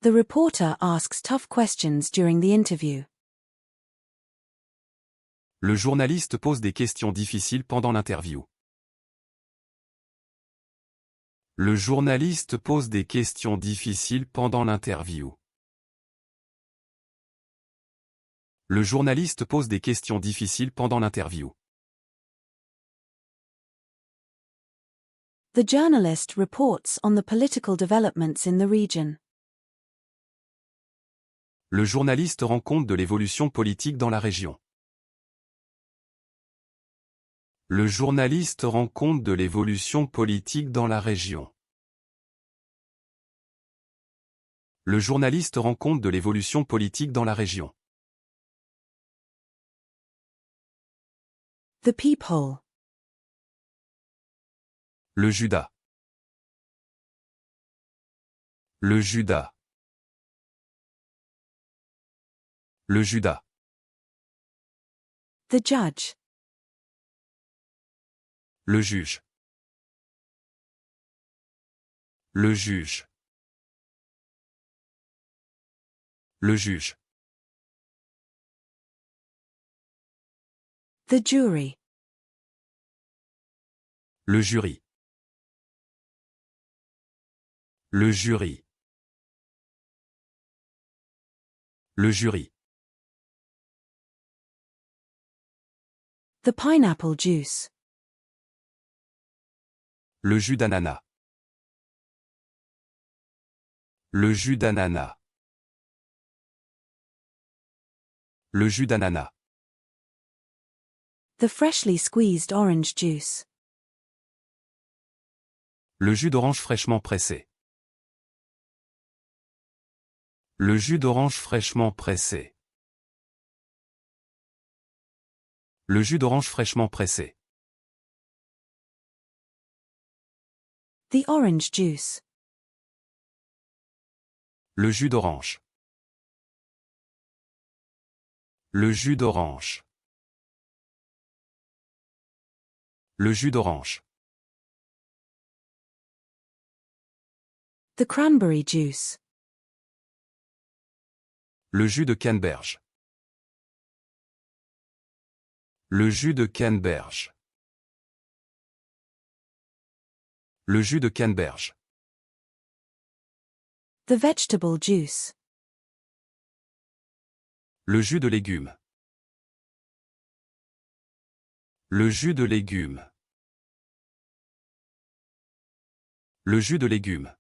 The reporter asks tough questions during the interview. Le journaliste pose des questions difficiles pendant l'interview. Le journaliste pose des questions difficiles pendant l'interview. Le journaliste pose des questions difficiles pendant l'interview. The journalist reports on the political developments in the region. Le journaliste rend compte de l'évolution politique dans la région. Le journaliste rend compte de l'évolution politique dans la région. Le journaliste rend compte de l'évolution politique dans la région. The peephole. Le Judas. Le Judas. Le Judas. The judge. Le juge. Le juge. Le juge. The jury. Le jury. Le jury. Le jury. The pineapple juice. Le jus d'ananas. Le jus d'ananas. Le jus d'ananas. The freshly squeezed orange juice. Le jus d'orange fraîchement pressé. Le jus d'orange fraîchement pressé. Le jus d'orange fraîchement pressé. The orange juice. Le jus d'orange. Le jus d'orange. Le jus d'orange. The cranberry juice. Le jus de canneberge. Le jus de canneberge. Le jus de canneberge. The vegetable juice. Le jus de légumes. Le jus de légumes. Le jus de légumes.